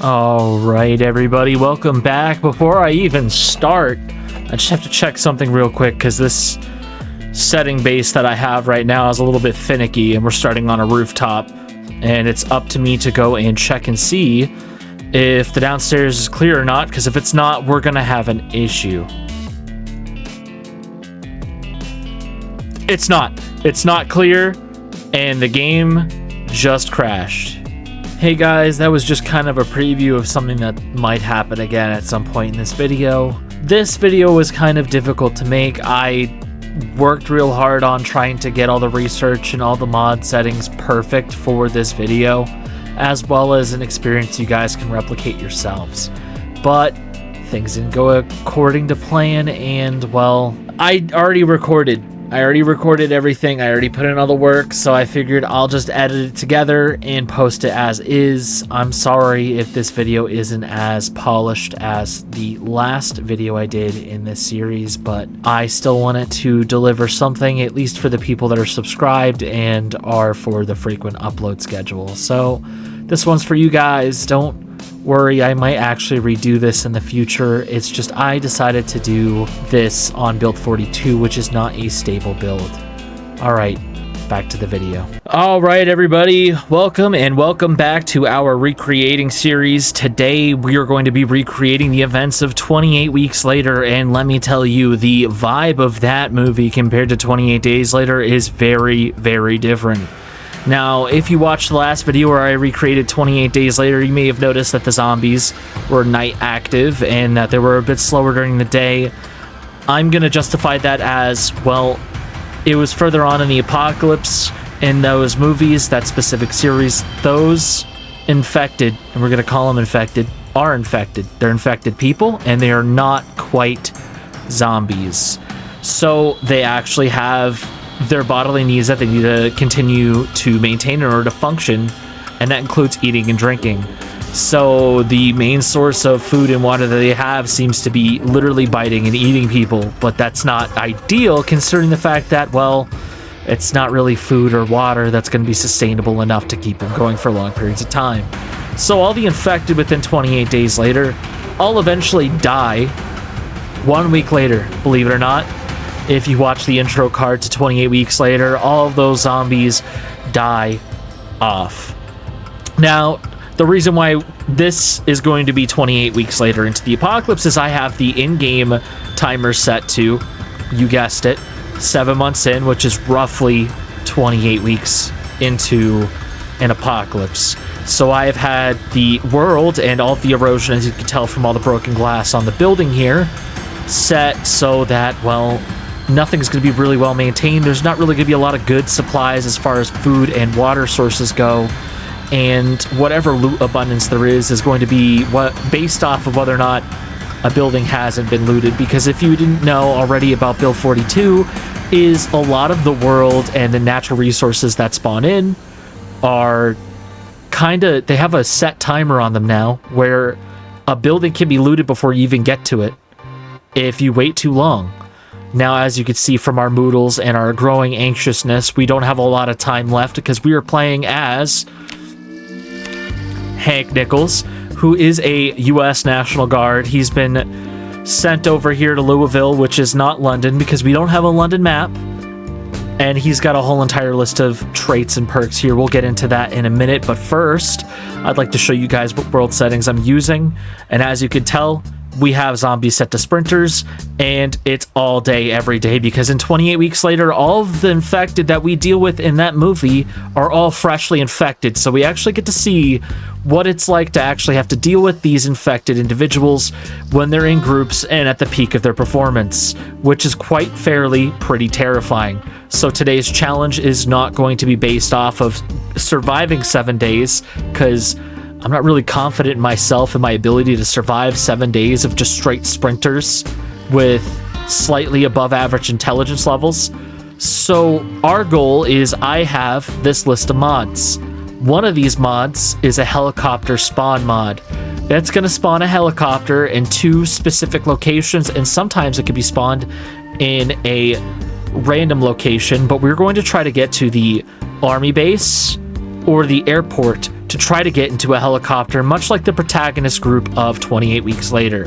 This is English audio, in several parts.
Alright everybody, welcome back. Before I even start, I just have to check something real quick because this setting base that I have right now is a little bit finicky and we're starting on a rooftop and it's up to me to go and check and see if the downstairs is clear or not, because if it's not, we're gonna have an issue. It's not clear and the game just crashed. Hey guys, that was just kind of a preview of something that might happen again at some point in this video. This video was kind of difficult to make. I worked real hard on trying to get all the research and all the mod settings perfect for this video, as well as an experience you guys can replicate yourselves. But things didn't go according to plan, and well, I already recorded everything. I already put in all the work, so I figured I'll just edit it together and post it as is. I'm sorry if this video isn't as polished as the last video I did in this series, but I still wanted to deliver something, at least for the people that are subscribed and are for the frequent upload schedule. So this one's for you guys. Don't worry, I might actually redo this in the future. It's just I decided to do this on build 42, which is not a stable build. Alright, back to the video. Alright everybody, welcome back to our recreating series. Today we are going to be recreating the events of 28 Weeks Later, and let me tell you, the vibe of that movie compared to 28 Days Later is very, very different. Now, if you watched the last video where I recreated 28 Days Later, you may have noticed that the zombies were night active and that they were a bit slower during the day. I'm going to justify that as, well, it was further on in the apocalypse in those movies, that specific series. Those infected, and we're going to call them infected, are infected. They're infected people, and they are not quite zombies. So they actually have their bodily needs that they need to continue to maintain in order to function, and that includes eating and drinking. So the main source of food and water that they have seems to be literally biting and eating people, but that's not ideal considering the fact that, well, it's not really food or water that's going to be sustainable enough to keep them going for long periods of time. So all the infected within 28 days later all eventually die 1 week later, believe it or not. If you watch the intro card to 28 Weeks Later, all of those zombies die off. Now, the reason why this is going to be 28 weeks later into the apocalypse is I have the in-game timer set to, you guessed it, 7 months in, which is roughly 28 weeks into an apocalypse. So I have had the world and all of the erosion, as you can tell from all the broken glass on the building here, set so that, well, nothing's going to be really well maintained. There's not really going to be a lot of good supplies as far as food and water sources go, and whatever loot abundance there is going to be based off of whether or not a building hasn't been looted. Because if you didn't know already about build 42, is a lot of the world and the natural resources that spawn in are they have a set timer on them now where a building can be looted before you even get to it if you wait too long. Now, as you can see from our moodles and our growing anxiousness, we don't have a lot of time left because we are playing as Hank Nichols, who is a U.S. National Guard. He's been sent over here to Louisville, which is not London because we don't have a London map. And he's got a whole entire list of traits and perks here. We'll get into that in a minute. But first, I'd like to show you guys what world settings I'm using. And as you can tell, we have zombies set to sprinters, and it's all day, every day, because in 28 Weeks Later, all of the infected that we deal with in that movie are all freshly infected. So we actually get to see what it's like to actually have to deal with these infected individuals when they're in groups and at the peak of their performance, which is quite fairly pretty terrifying. So today's challenge is not going to be based off of surviving 7 days, because I'm not really confident in myself and my ability to survive 7 days of just straight sprinters with slightly above average intelligence levels. So our goal is I have this list of mods. One of these mods is a helicopter spawn mod. That's going to spawn a helicopter in 2 specific locations, and sometimes it could be spawned in a random location, but we're going to try to get to the army base or the airport to try to get into a helicopter, much like the protagonist group of 28 Weeks Later.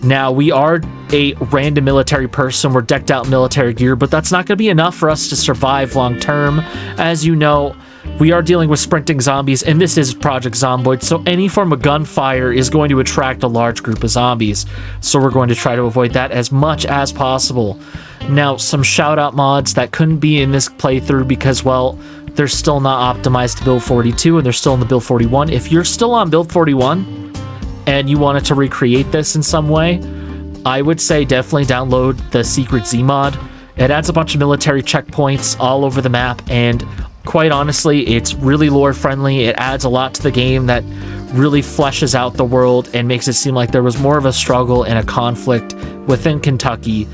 Now, we are a random military person. We're decked out in military gear, but that's not going to be enough for us to survive long term. As you know, we are dealing with sprinting zombies, and this is Project Zomboids, so any form of gunfire is going to attract a large group of zombies. So we're going to try to avoid that as much as possible. Now, some shout-out mods that couldn't be in this playthrough because, well, they're still not optimized to build 42, and they're still in the build 41. If you're still on build 41, and you wanted to recreate this in some way, I would say definitely download the Secret Z mod. It adds a bunch of military checkpoints all over the map, and quite honestly, it's really lore friendly. It adds a lot to the game that really fleshes out the world and makes it seem like there was more of a struggle and a conflict within Kentucky.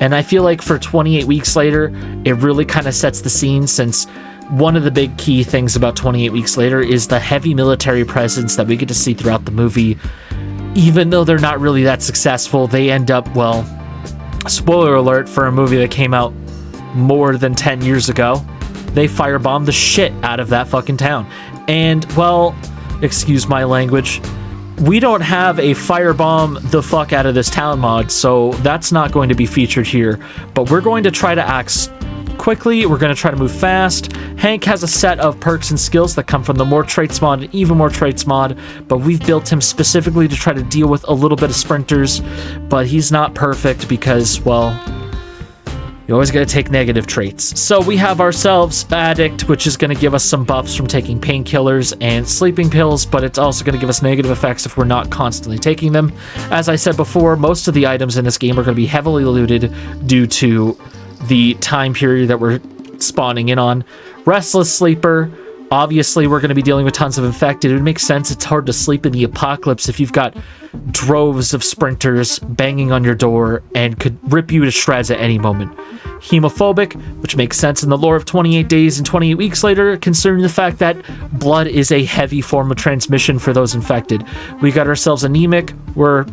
And I feel like for 28 Weeks Later, it really kind of sets the scene, since one of the big key things about 28 Weeks Later is the heavy military presence that we get to see throughout the movie. Even though they're not really that successful, they end up, well, spoiler alert for a movie that came out more than 10 years ago, they firebomb the shit out of that fucking town. And, well, excuse my language, we don't have a firebomb the fuck out of this town mod, so that's not going to be featured here. But we're going to try to act quickly. We're going to try to move fast. Hank has a set of perks and skills that come from the More Traits mod and Even More Traits mod, but we've built him specifically to try to deal with a little bit of sprinters, but he's not perfect because, well, you always got to take negative traits. So we have ourselves Addict, which is going to give us some buffs from taking painkillers and sleeping pills, but it's also going to give us negative effects if we're not constantly taking them. As I said before, most of the items in this game are going to be heavily looted due to the time period that we're spawning in on. Restless Sleeper, obviously we're going to be dealing with tons of infected. It would make sense. It's hard to sleep in the apocalypse if you've got droves of sprinters banging on your door and could rip you to shreds at any moment. Hemophobic, which makes sense in the lore of 28 Days and 28 Weeks Later, considering the fact that blood is a heavy form of transmission for those infected. We got ourselves Anemic. We're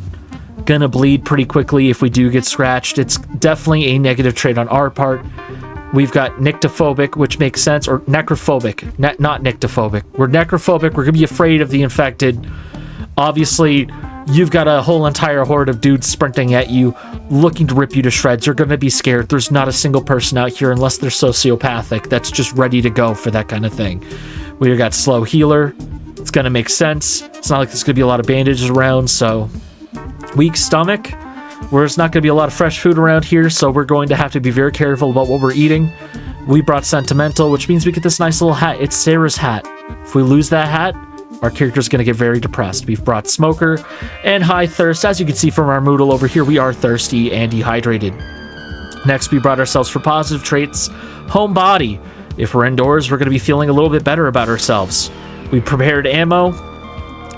gonna bleed pretty quickly if we do get scratched. It's definitely a negative trait on our part. We've got Nyctophobic, which makes sense, or Necrophobic, not Nyctophobic. We're Necrophobic. We're gonna be afraid of the infected. Obviously, you've got a whole entire horde of dudes sprinting at you, looking to rip you to shreds. You're gonna be scared. There's not a single person out here, unless they're sociopathic, that's just ready to go for that kind of thing. We got Slow Healer. It's gonna make sense. It's not like there's gonna be a lot of bandages around, so Weak Stomach, there's not going to be a lot of fresh food around here, so we're going to have to be very careful about what we're eating. We brought Sentimental, which means we get this nice little hat. It's Sarah's hat. If we lose that hat, our character's going to get very depressed. We've brought Smoker and High Thirst. As you can see from our Moodle over here, we are thirsty and dehydrated. Next, we brought ourselves for positive traits, Homebody. If we're indoors, we're going to be feeling a little bit better about ourselves. We prepared ammo.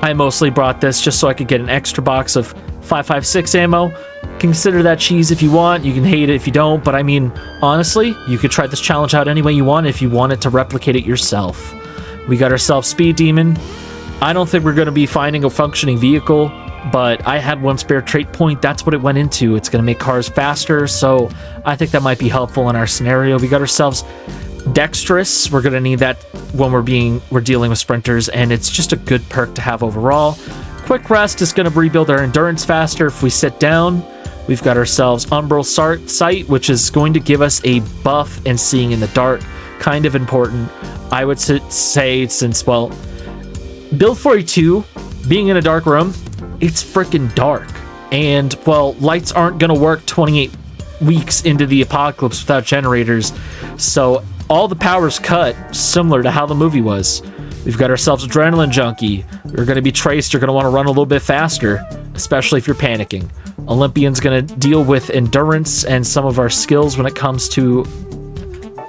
I mostly brought this just so I could get an extra box of 5.56 ammo. Consider that cheese if you want. You can hate it if you don't, but I mean, honestly, you could try this challenge out any way you want if you wanted to replicate it yourself. We got ourselves Speed Demon. I don't think we're going to be finding a functioning vehicle, but I had one spare trait point. That's what it went into. It's going to make cars faster, so I think that might be helpful in our scenario. We got ourselves Dexterous. We're going to need that when we're dealing with sprinters, and it's just a good perk to have overall. Quick Rest is going to rebuild our endurance faster if we sit down. We've got ourselves Umbral Sight, which is going to give us a buff in seeing in the dark. Kind of important, I would say, since, well, Build 42, being in a dark room, it's freaking dark. And, well, lights aren't going to work 28 weeks into the apocalypse without generators. So all the power's cut, similar to how the movie was. We've got ourselves Adrenaline Junkie. You're going to be traced. You're going to want to run a little bit faster, especially if you're panicking. Olympian's going to deal with endurance and some of our skills when it comes to,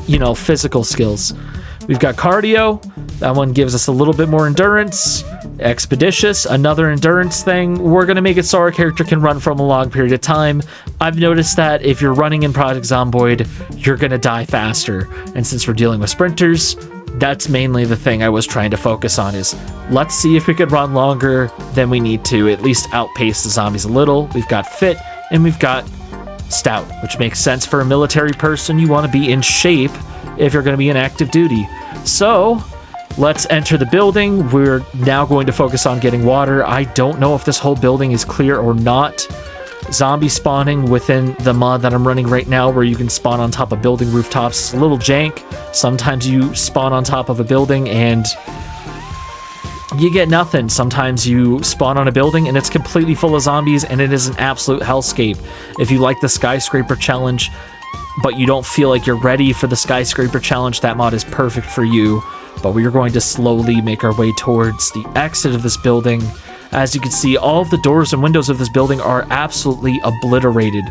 you know, physical skills. We've got Cardio. That one gives us a little bit more endurance. Expeditious, another endurance thing. We're going to make it so our character can run from a long period of time. I've noticed that if you're running in Project Zomboid, you're going to die faster. And since we're dealing with sprinters, that's mainly the thing I was trying to focus on, is let's see if we could run longer than we need to, at least outpace the zombies a little. We've got Fit, and we've got Stout, which makes sense for a military person. You want to be in shape if you're going to be in active duty. So Let's enter the building. We're now going to focus on getting water. I don't know if this whole building is clear or not. Zombie spawning within the mod that I'm running right now, where you can spawn on top of building rooftops, is a little jank. Sometimes you spawn on top of a building and you get nothing. Sometimes you spawn on a building and it's completely full of zombies, and it is an absolute hellscape. If you like the skyscraper challenge, but you don't feel like you're ready for the skyscraper challenge, that mod is perfect for you. But we are going to slowly make our way towards the exit of this building. As you can see, all of the doors and windows of this building are absolutely obliterated.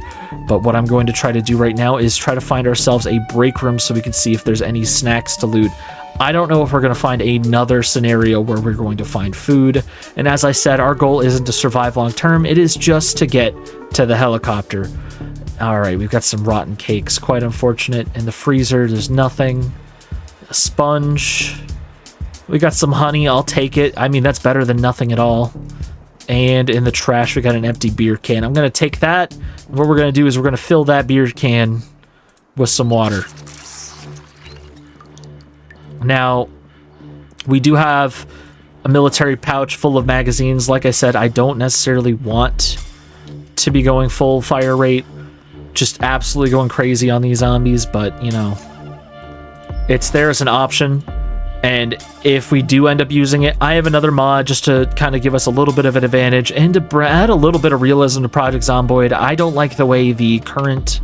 But what I'm going to try to do right now is try to find ourselves a break room so we can see if there's any snacks to loot. I don't know if we're going to find another scenario where we're going to find food. And as I said, our goal isn't to survive long term. It is just to get to the helicopter. All right, we've got some rotten cakes. Quite unfortunate. In the freezer, there's nothing. A sponge. We got some honey. I'll take it. I mean, that's better than nothing at all. And in the trash, we got an empty beer can. I'm going to take that. And what we're going to do is we're going to fill that beer can with some water. Now, we do have a military pouch full of magazines. Like I said, I don't necessarily want to be going full fire rate, just absolutely going crazy on these zombies, but, you know, it's there as an option. And if we do end up using it, I have another mod just to kind of give us a little bit of an advantage and to add a little bit of realism to Project Zomboid. I don't like the way the current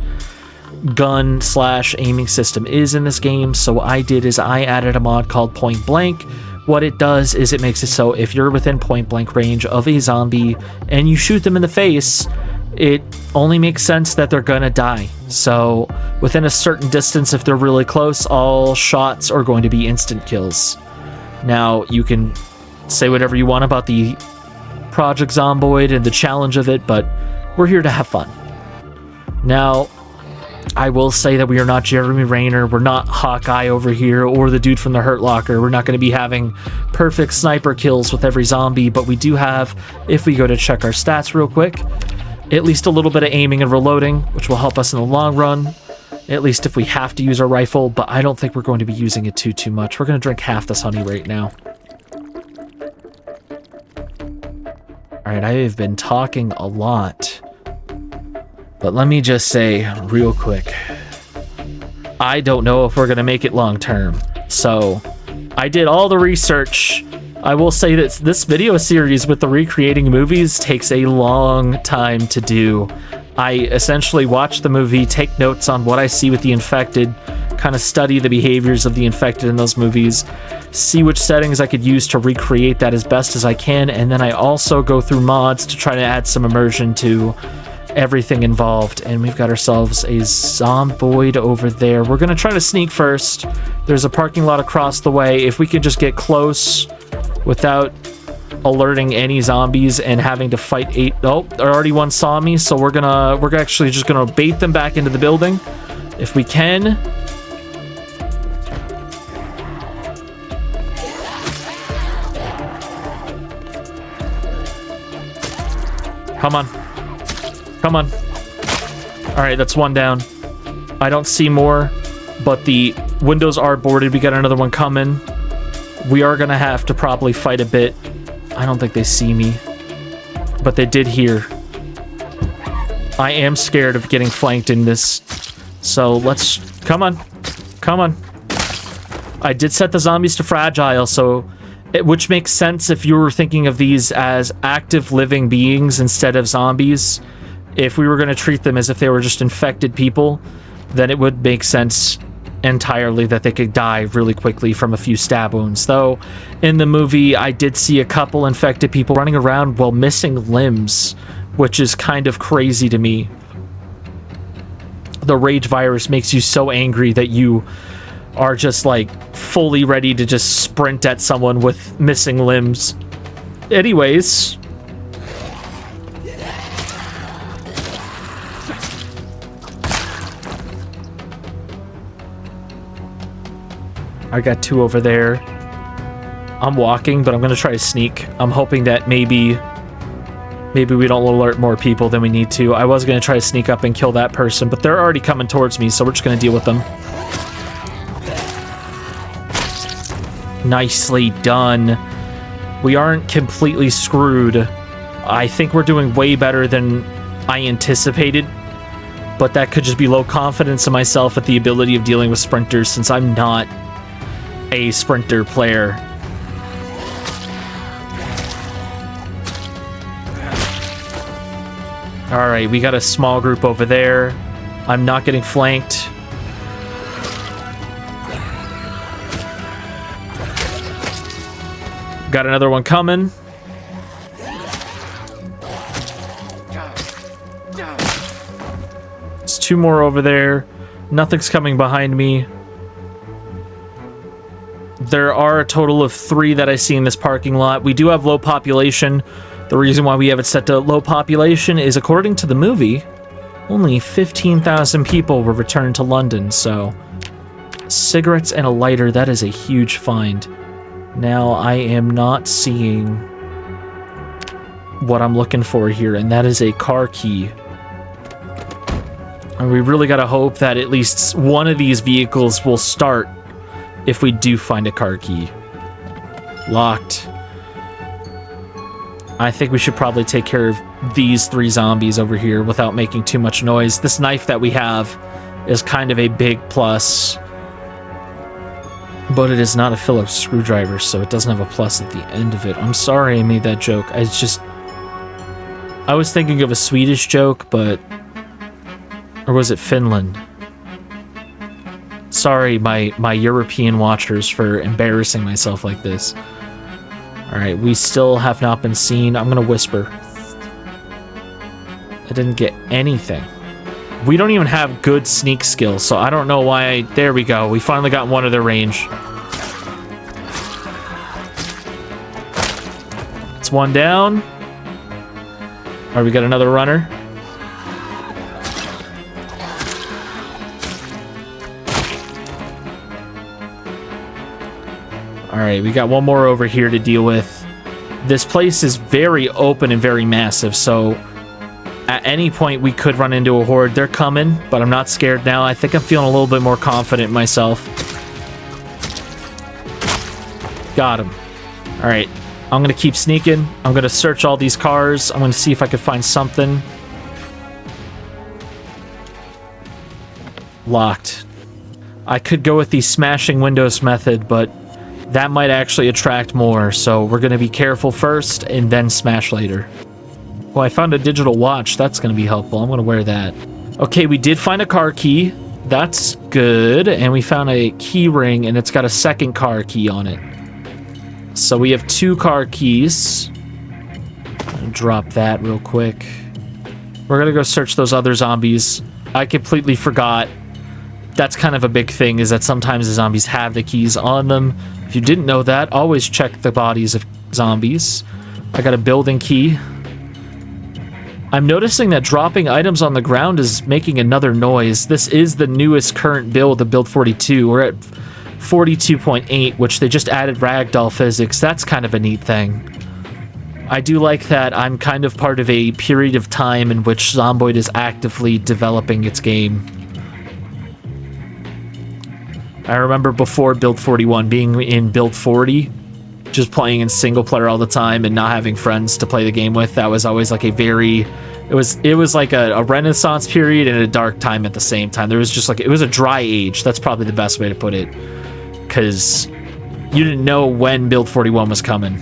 gun / aiming system is in this game, so what I did is I added a mod called Point Blank. What it does is it makes it so if you're within point blank range of a zombie and you shoot them in the face, it only makes sense that they're gonna die. So within a certain distance, if they're really close, all shots are going to be instant kills. Now, you can say whatever you want about the Project Zomboid and the challenge of it, but we're here to have fun. Now, I will say that we are not Jeremy Renner, we're not Hawkeye over here, or the dude from the Hurt Locker. We're not going to be having perfect sniper kills with every zombie, but we do have, if we go to check our stats real quick, at least a little bit of aiming and reloading, which will help us in the long run, at least if we have to use our rifle, but I don't think we're going to be using it too much. We're going to drink half this honey right now. Alright, I have been talking a lot, but let me just say real quick, I don't know if we're going to make it long term. So I did all the research. I will say that this video series with the recreating movies takes a long time to do. I essentially watch the movie, take notes on what I see with the infected, kind of study the behaviors of the infected in those movies, see which settings I could use to recreate that as best as I can, and then I also go through mods to try to add some immersion to everything involved. And we've got ourselves a zomboid over there. We're gonna try to sneak first. There's a parking lot across the way. If we could just get close without alerting any zombies and having to fight already one saw me, so we're actually just gonna bait them back into the building if we can. Come on. Come on. Alright, that's one down. I don't see more, but the windows are boarded. We got another one coming. We are gonna have to probably fight a bit. I don't think they see me, but they did hear. I am scared of getting flanked in this, so let's... Come on. Come on. I did set the zombies to fragile, so... which makes sense if you were thinking of these as active living beings instead of zombies. If we were going to treat them as if they were just infected people, then it would make sense entirely that they could die really quickly from a few stab wounds. Though, in the movie, I did see a couple infected people running around while missing limbs, which is kind of crazy to me. The rage virus makes you so angry that you are just, like, fully ready to just sprint at someone with missing limbs. Anyways... I got two over there. I'm walking, but I'm gonna try to sneak. I'm hoping that maybe we don't alert more people than we need to. I was gonna try to sneak up and kill that person, but they're already coming towards me, so we're just gonna deal with them. Nicely done. We aren't completely screwed. I think we're doing way better than I anticipated, but that could just be low confidence in myself at the ability of dealing with sprinters, since I'm not a sprinter player. Alright, we got a small group over there. I'm not getting flanked. Got another one coming. There's two more over there. Nothing's coming behind me. There are a total of 3 that I see in this parking lot. We do have low population. The reason why we have it set to low population is, according to the movie, only 15,000 people were returned to London, so cigarettes and a lighter, that is a huge find. Now, I am not seeing what I'm looking for here, and that is a car key. And we really gotta hope that at least one of these vehicles will start if we do find a car key. Locked. I think we should probably take care of these 3 zombies over here without making too much noise. This knife that we have is kind of a big plus, but it is not a Phillips screwdriver, so it doesn't have a plus at the end of it. I'm sorry I made that joke. I was thinking of a Swedish joke, but... Or was it Finland? Sorry, my European watchers, for embarrassing myself like this. Alright, we still have not been seen. I'm gonna whisper. I didn't get anything. We don't even have good sneak skills, so I don't know why there we go. We finally got one of their range. It's one down. Alright, we got another runner. Alright, we got one more over here to deal with. This place is very open and very massive, so at any point we could run into a horde. They're coming, but I'm not scared now. I think I'm feeling a little bit more confident in myself. Got him. Alright, I'm gonna keep sneaking. I'm gonna search all these cars. I'm gonna see if I can find something. Locked. I could go with the smashing windows method, but that might actually attract more, so we're gonna be careful first and then smash later. Well, I found a digital watch. That's gonna be helpful. I'm gonna wear that. Okay, we did find a car key. That's good. And we found a key ring, and it's got a second car key on it. So we have 2 car keys. I'll drop that real quick. We're gonna go search those other zombies. I completely forgot. That's kind of a big thing, is that sometimes the zombies have the keys on them. If you didn't know that, always check the bodies of zombies. I got a building key. I'm noticing that dropping items on the ground is making another noise. This is the newest current build of Build 42. We're at 42.8, which they just added ragdoll physics. That's kind of a neat thing. I do like that I'm kind of part of a period of time in which Zomboid is actively developing its game. I remember before Build 41 being in Build 40, just playing in single player all the time and not having friends to play the game with. That was always like a very... It was like a renaissance period and a dark time at the same time. There was just like... It was a dry age. That's probably the best way to put it. Because you didn't know when Build 41 was coming.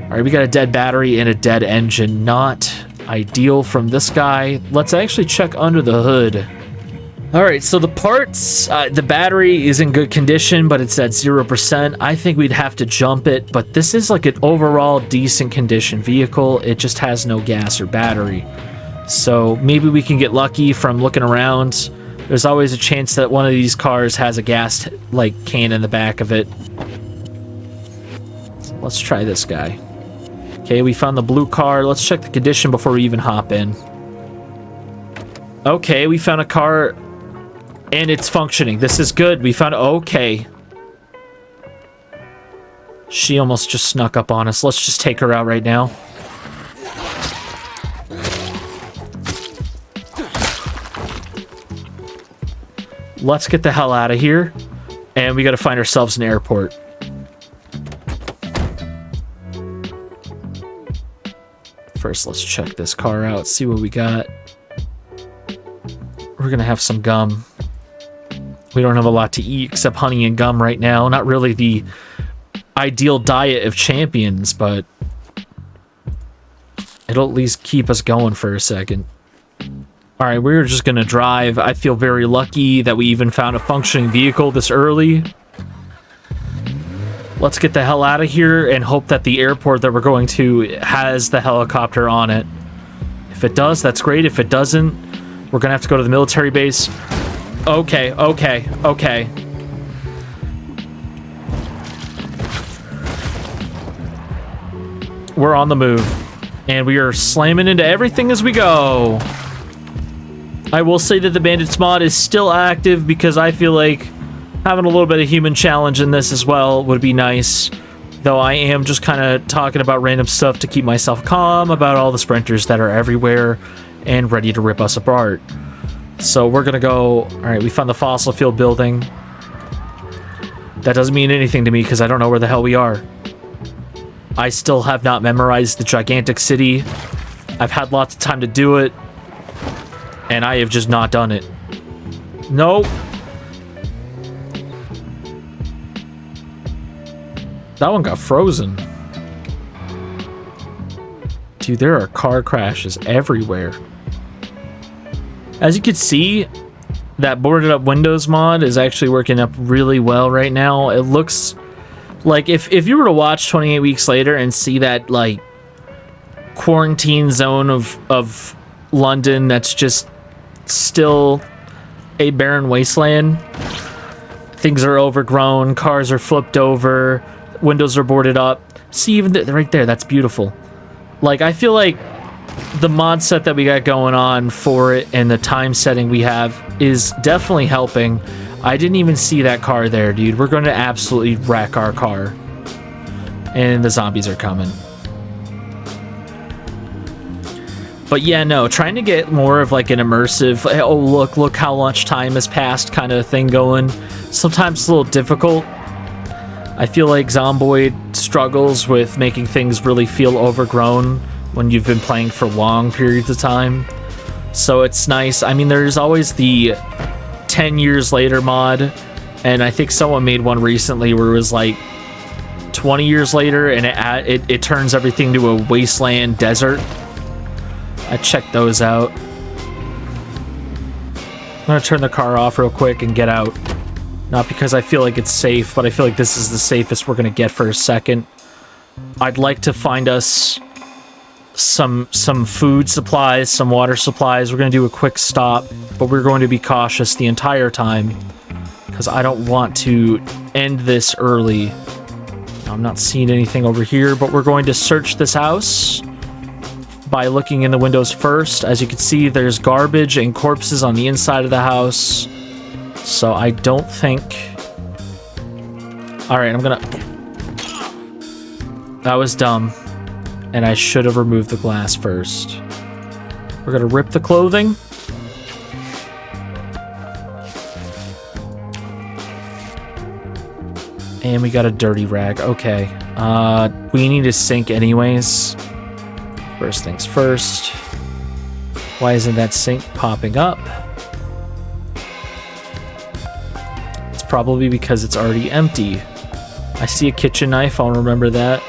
Alright, we got a dead battery and a dead engine. Not ideal from this guy. Let's actually check under the hood. Alright, so the parts, the battery is in good condition, but it's at 0%. I think we'd have to jump it, but this is like an overall decent condition vehicle. It just has no gas or battery. So maybe we can get lucky from looking around. There's always a chance that one of these cars has a gas can in the back of it. Let's try this guy. Okay, we found the blue car. Let's check the condition before we even hop in. Okay, we found a car... And it's functioning. This is good. We found... Okay. She almost just snuck up on us. Let's just take her out right now. Let's get the hell out of here. And we gotta find ourselves an airport. First, let's check this car out, see what we got. We're gonna have some gum. We don't have a lot to eat except honey and gum right now. Not really the ideal diet of champions, but it'll at least keep us going for a second. Alright, we're just gonna drive. I feel very lucky that we even found a functioning vehicle this early. Let's get the hell out of here and hope that the airport that we're going to has the helicopter on it. If it does, that's great. If it doesn't, we're gonna have to go to the military base. Okay. We're on the move, and we are slamming into everything as we go. I will say that the Bandits mod is still active because I feel like having a little bit of human challenge in this as well would be nice. Though I am just kind of talking about random stuff to keep myself calm about all the sprinters that are everywhere and ready to rip us apart. So we're gonna go... Alright, we found the fossil fuel building. That doesn't mean anything to me because I don't know where the hell we are. I still have not memorized the gigantic city. I've had lots of time to do it, and I have just not done it. Nope. That one got frozen. Dude, there are car crashes everywhere. As you can see, that boarded up windows mod is actually working up really well right now. It looks like if you were to watch 28 Weeks Later and see that like quarantine zone of London that's just still a barren wasteland. Things are overgrown, cars are flipped over, windows are boarded up. See, even right there, that's beautiful. Like, I feel like the mod set that we got going on for it and the time setting we have is definitely helping. I didn't even see that car there, dude. We're going to absolutely wreck our car. And the zombies are coming. But yeah, no, trying to get more of like an immersive, oh, look how much time has passed kind of thing going. Sometimes it's a little difficult. I feel like Zomboid struggles with making things really feel overgrown when you've been playing for long periods of time. So it's nice. I mean, there's always the 10 years later mod, and I think someone made one recently where it was like 20 years later and it turns everything to a wasteland desert. I checked those out. I'm gonna turn the car off real quick and get out. Not because I feel like it's safe, but I feel like this is the safest we're gonna get for a second. I'd like to find us some food supplies, some water supplies. We're gonna do a quick stop, but we're going to be cautious the entire time because I don't want to end this early. I'm not seeing anything over here, but we're going to search this house by looking in the windows first. As you can see, there's garbage and corpses on the inside of the house. So I don't think... Alright, I'm gonna... That was dumb. And I should have removed the glass first. We're gonna rip the clothing. And we got a dirty rag. Okay. We need a sink anyways. First things first. Why isn't that sink popping up? It's probably because it's already empty. I see a kitchen knife, I'll remember that.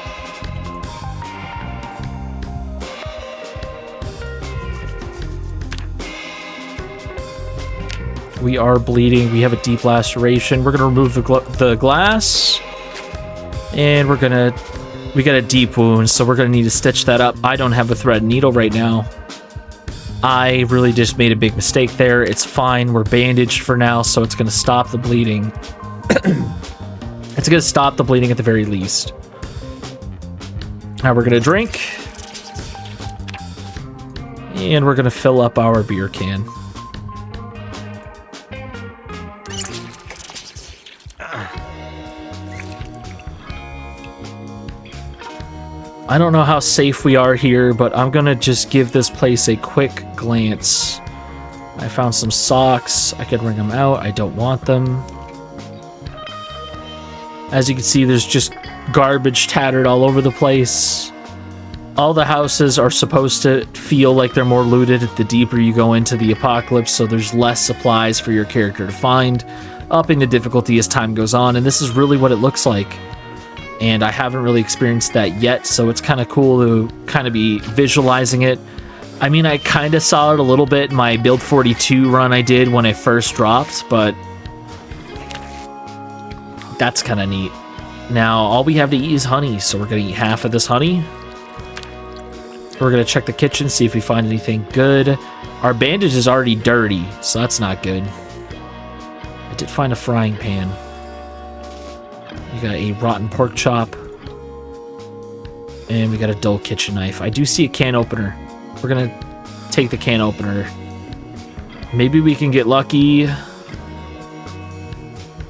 We are bleeding, we have a deep laceration. We're gonna remove the glass. And we got a deep wound, so we're gonna need to stitch that up. I don't have a thread and needle right now. I really just made a big mistake there. It's fine, we're bandaged for now, so it's gonna stop the bleeding. It's gonna stop the bleeding at the very least. Now we're gonna drink. And we're gonna fill up our beer can. I don't know how safe we are here, but I'm gonna just give this place a quick glance. I found some socks. I could wring them out. I don't want them. As you can see, there's just garbage tattered all over the place. All the houses are supposed to feel like they're more looted the deeper you go into the apocalypse, so there's less supplies for your character to find, upping the difficulty as time goes on, and this is really what it looks like. And I haven't really experienced that yet, so it's kind of cool to kind of be visualizing it. I mean, I kind of saw it a little bit in my Build 42 run I did when I first dropped, but that's kind of neat. Now, all we have to eat is honey, so we're going to eat half of this honey. We're going to check the kitchen, see if we find anything good. Our bandage is already dirty, so that's not good. I did find a frying pan. We got a rotten pork chop. And we got a dull kitchen knife. I do see a can opener. We're going to take the can opener. Maybe we can get lucky. I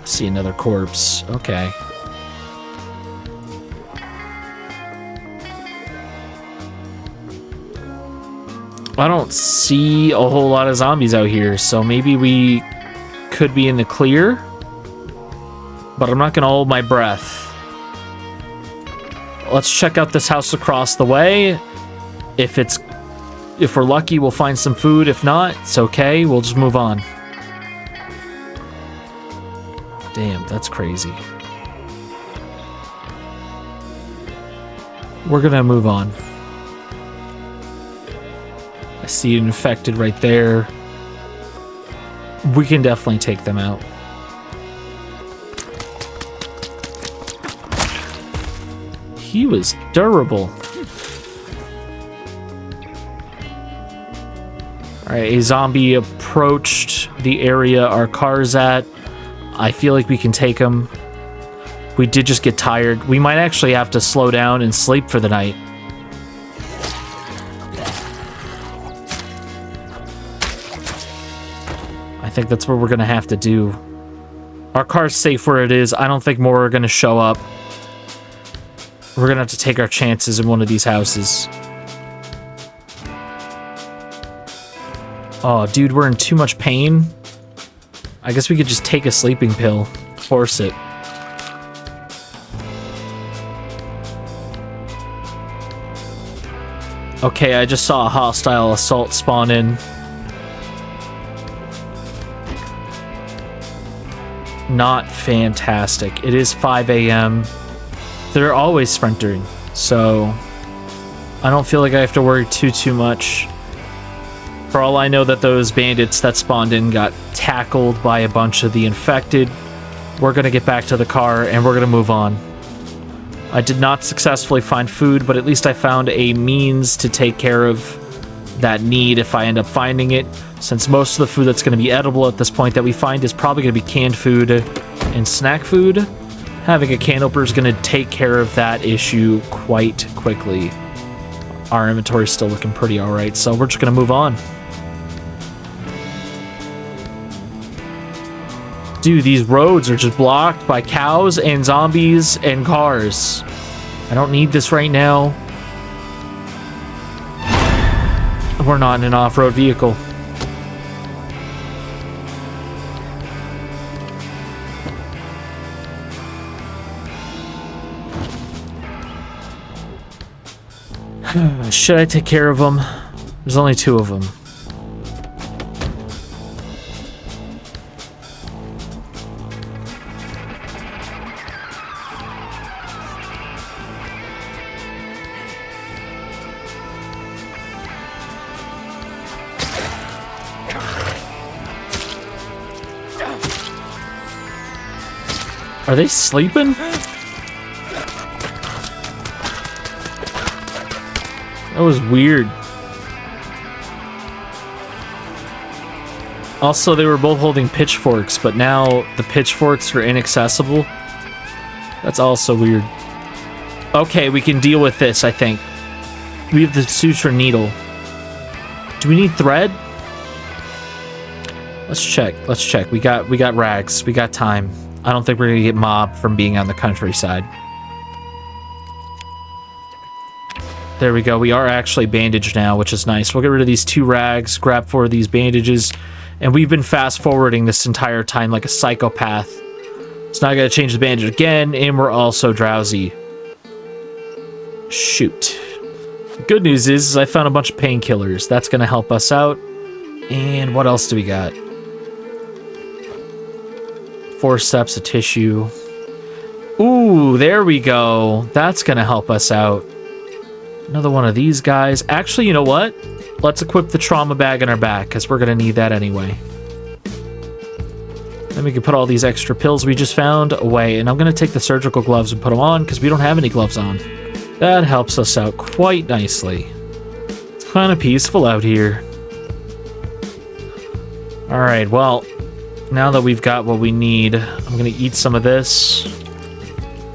see another corpse. Okay. I don't see a whole lot of zombies out here, so maybe we could be in the clear. But I'm not going to hold my breath. Let's check out this house across the way. If we're lucky, we'll find some food. If not, it's okay. We'll just move on. Damn, that's crazy. We're going to move on. I see an infected right there. We can definitely take them out. He was durable. Alright, a zombie approached the area our car's at. I feel like we can take him. We did just get tired. We might actually have to slow down and sleep for the night. I think that's what we're going to have to do. Our car's safe where it is. I don't think more are going to show up. We're going to have to take our chances in one of these houses. Oh, dude, we're in too much pain. I guess we could just take a sleeping pill. Force it. Okay, I just saw a hostile assault spawn in. Not fantastic. It is 5 a.m. They're always sprintering, so I don't feel like I have to worry too much. For all I know that those bandits that spawned in got tackled by a bunch of the infected. We're going to get back to the car and we're going to move on. I did not successfully find food, but at least I found a means to take care of that need if I end up finding it, since most of the food that's going to be edible at this point that we find is probably going to be canned food and snack food. Having a can opener is going to take care of that issue quite quickly. Our inventory is still looking pretty alright, so we're just going to move on. Dude, these roads are just blocked by cows and zombies and cars. I don't need this right now. We're not in an off-road vehicle. Should I take care of them? There's only 2 of them. Are they sleeping? That was weird. Also, they were both holding pitchforks, but now the pitchforks are inaccessible. That's also weird. Okay, we can deal with this, I think. We have the suture needle. Do we need thread? Let's check. Let's check. We got rags. We got time. I don't think we're gonna get mobbed from being on the countryside. There we go. We are actually bandaged now, which is nice. We'll get rid of these 2 rags, grab 4 of these bandages, and we've been fast-forwarding this entire time like a psychopath. So now I gotta change the bandage again, and we're also drowsy. Shoot. Good news is I found a bunch of painkillers. That's going to help us out. And what else do we got? Forceps, a tissue. Ooh, there we go. That's going to help us out. Another one of these guys. Actually, you know what? Let's equip the trauma bag in our back, because we're going to need that anyway. Then we can put all these extra pills we just found away. And I'm going to take the surgical gloves and put them on, because we don't have any gloves on. That helps us out quite nicely. It's kind of peaceful out here. Alright, well, now that we've got what we need, I'm going to eat some of this.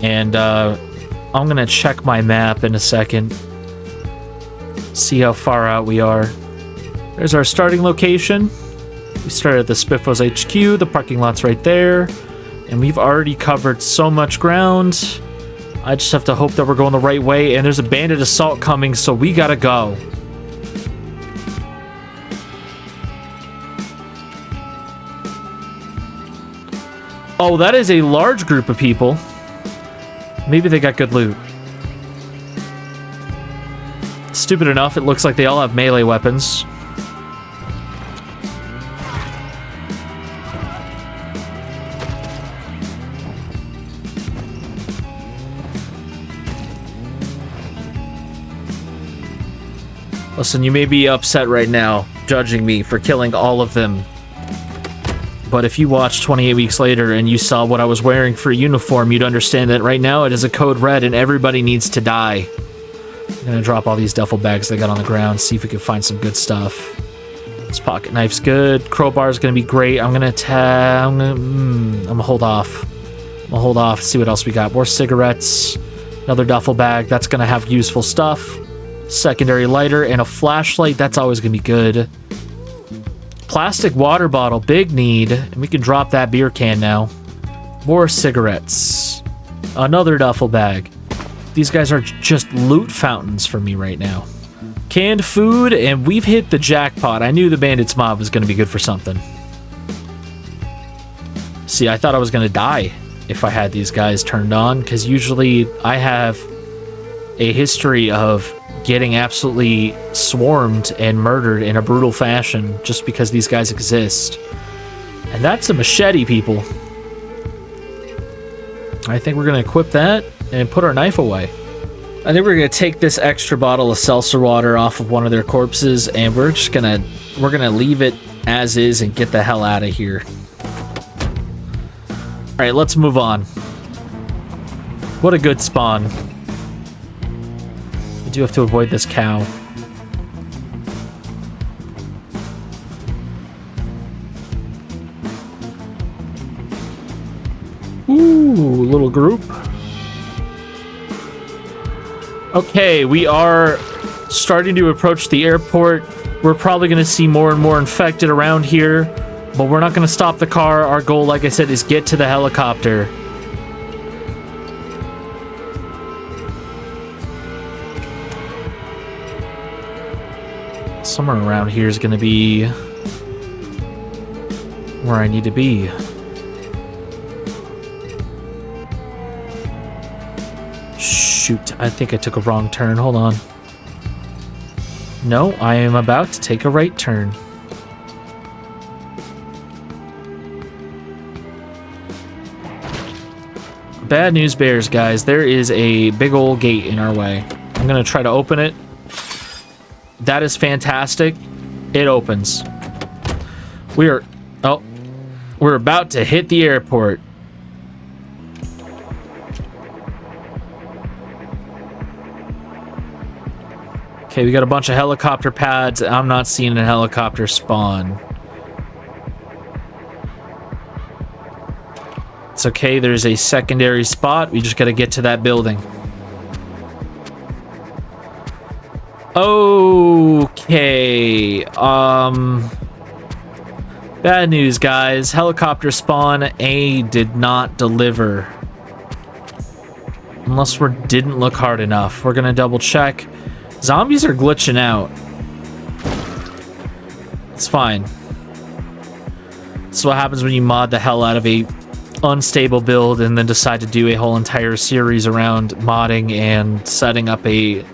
And I'm going to check my map in a second. See how far out we are. There's our starting location. We started at the Spiffos HQ. The parking lot's right there. And we've already covered so much ground. I just have to hope that we're going the right way. And there's a bandit assault coming, so we gotta go. Oh, that is a large group of people. Maybe they got good loot. Stupid enough, it looks like they all have melee weapons. Listen, you may be upset right now, judging me for killing all of them. But if you watched 28 Weeks Later and you saw what I was wearing for a uniform, you'd understand that right now it is a code red and everybody needs to die. I'm gonna drop all these duffel bags they got on the ground, see if we can find some good stuff. This pocket knife's good. Crowbar is gonna be great. I'm gonna hold off. I'm gonna hold off, see what else we got. More cigarettes, another duffel bag. That's gonna have useful stuff. Secondary lighter and a flashlight. That's always gonna be good. Plastic water bottle, big need. And we can drop that beer can now. More cigarettes. Another duffel bag. These guys are just loot fountains for me right now. Canned food, and we've hit the jackpot. I knew the Bandits mob was going to be good for something. See, I thought I was going to die if I had these guys turned on, because usually I have a history of getting absolutely swarmed and murdered in a brutal fashion just because these guys exist. And that's a machete, people. I think we're going to equip that and put our knife away. I think we're going to take this extra bottle of seltzer water off of one of their corpses, and we're going to leave it as is and get the hell out of here. All right, let's move on. What a good spawn. We do have to avoid this cow. Ooh, little group. Okay, we are starting to approach the airport. We're probably going to see more and more infected around here, but we're not going to stop the car. Our goal, like I said, is get to the helicopter. Somewhere around here is going to be where I need to be. Shoot, I think I took a wrong turn. Hold on. No, I am about to take a right turn. Bad news bears, guys. There is a big old gate in our way. I'm going to try to open it. That is fantastic. It opens. We're about to hit the airport. Okay, we got a bunch of helicopter pads. I'm not seeing a helicopter spawn. It's okay, there's a secondary spot. We just gotta get to that building. Okay, bad news, guys. Helicopter spawn A did not deliver. Unless we didn't look hard enough. We're gonna double check. Zombies are glitching out. It's fine. This is what happens when you mod the hell out of a unstable build and then decide to do a whole entire series around modding and setting up a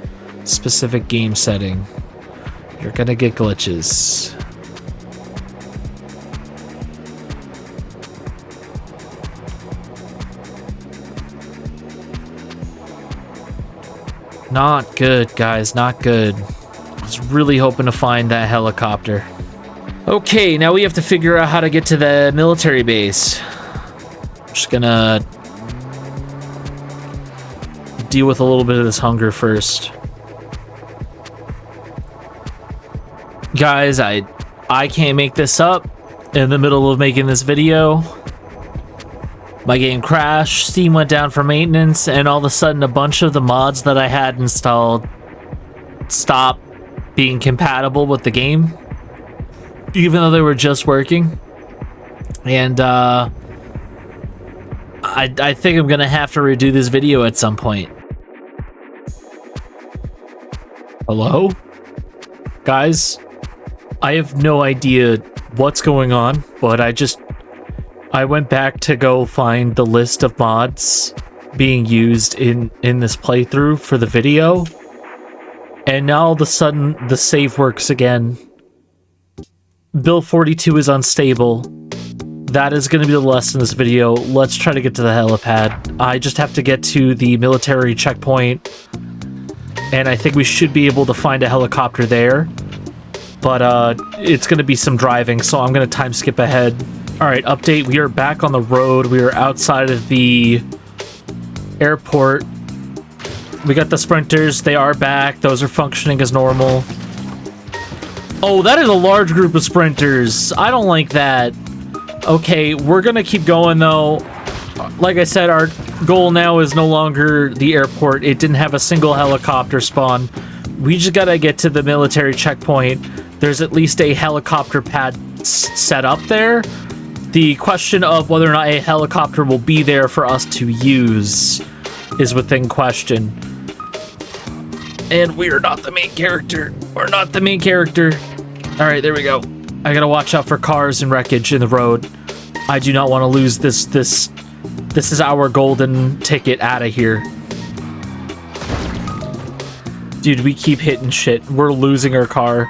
specific game setting, you're gonna get glitches. Not good, guys, not good. I was really hoping to find that helicopter. Okay, now we have to figure out how to get to the military base. I'm just gonna deal with a little bit of this hunger first. Guys, I can't make this up. In the middle of making this video, my game crashed, Steam went down for maintenance, and all of a sudden a bunch of the mods that I had installed stopped being compatible with the game, even though they were just working. And I think I'm gonna have to redo this video at some point. Hello? Guys? I have no idea what's going on, but I went back to go find the list of mods being used in this playthrough for the video, and now all of a sudden the save works again. Build 42 is unstable. That is going to be the lesson in this video. Let's try to get to the helipad. I just have to get to the military checkpoint, and I think we should be able to find a helicopter there. But it's going to be some driving, so I'm going to time skip ahead. Alright, update. We are back on the road. We are outside of the airport. We got the sprinters. They are back. Those are functioning as normal. Oh, that is a large group of sprinters. I don't like that. Okay, we're going to keep going, though. Like I said, our goal now is no longer the airport. It didn't have a single helicopter spawn. We just got to get to the military checkpoint. There's at least a helicopter pad set up there. The question of whether or not a helicopter will be there for us to use is within question. And we are not the main character. We're not the main character. Alright, there we go. I gotta watch out for cars and wreckage in the road. I do not want to lose this. This is our golden ticket out of here. Dude, we keep hitting shit. We're losing our car.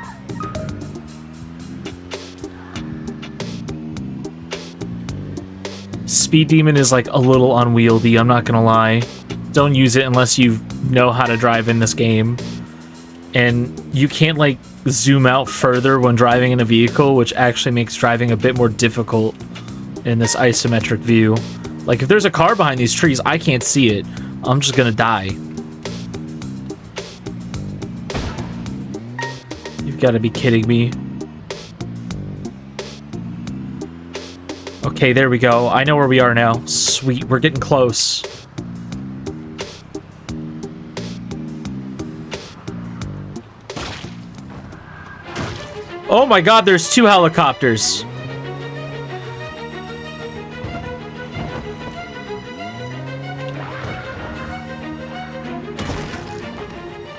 Speed Demon is like a little unwieldy, I'm not gonna lie. Don't use it unless you know how to drive in this game. And you can't like zoom out further when driving in a vehicle, which actually makes driving a bit more difficult in this isometric view. Like if there's a car behind these trees, I can't see it. I'm just gonna die. You've got to be kidding me. Okay, there we go. I know where we are now. Sweet, we're getting close. Oh my god, there's 2 helicopters.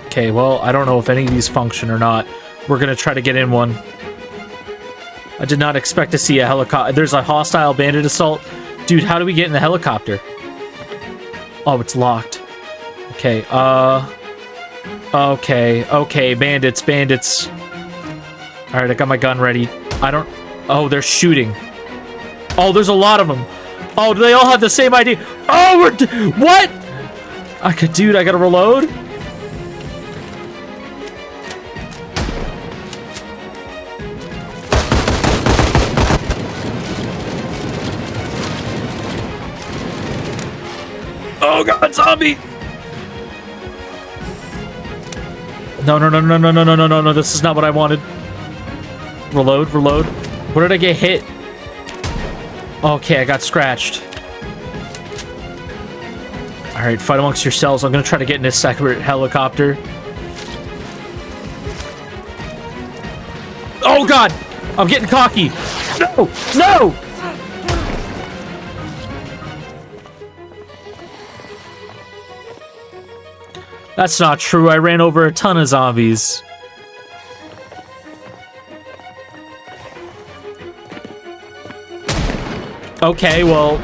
Okay, well, I don't know if any of these function or not. We're gonna try to get in one. I did not expect to see a helicopter. There's a hostile bandit assault. Dude, how do we get in the helicopter? Oh, it's locked. Okay, okay, bandits. Alright, I got my gun ready. Oh, they're shooting. Oh, there's a lot of them. Oh, do they all have the same ID? Oh, what? Dude, I gotta reload. Oh god, zombie! No, this is not what I wanted. Reload. Where did I get hit? Okay, I got scratched. Alright, fight amongst yourselves. I'm gonna try to get in this separate helicopter. Oh god! I'm getting cocky! No! That's not true. I ran over a ton of zombies. Okay, well...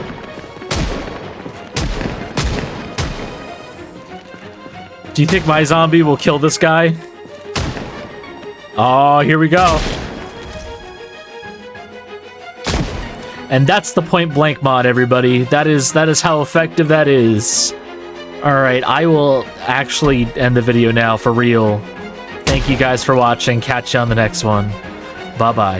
Do you think my zombie will kill this guy? Oh, here we go. And that's the point blank mod, everybody. That is how effective that is. Alright, I will actually end the video now for real. Thank you guys for watching. Catch you on the next one. Bye-bye.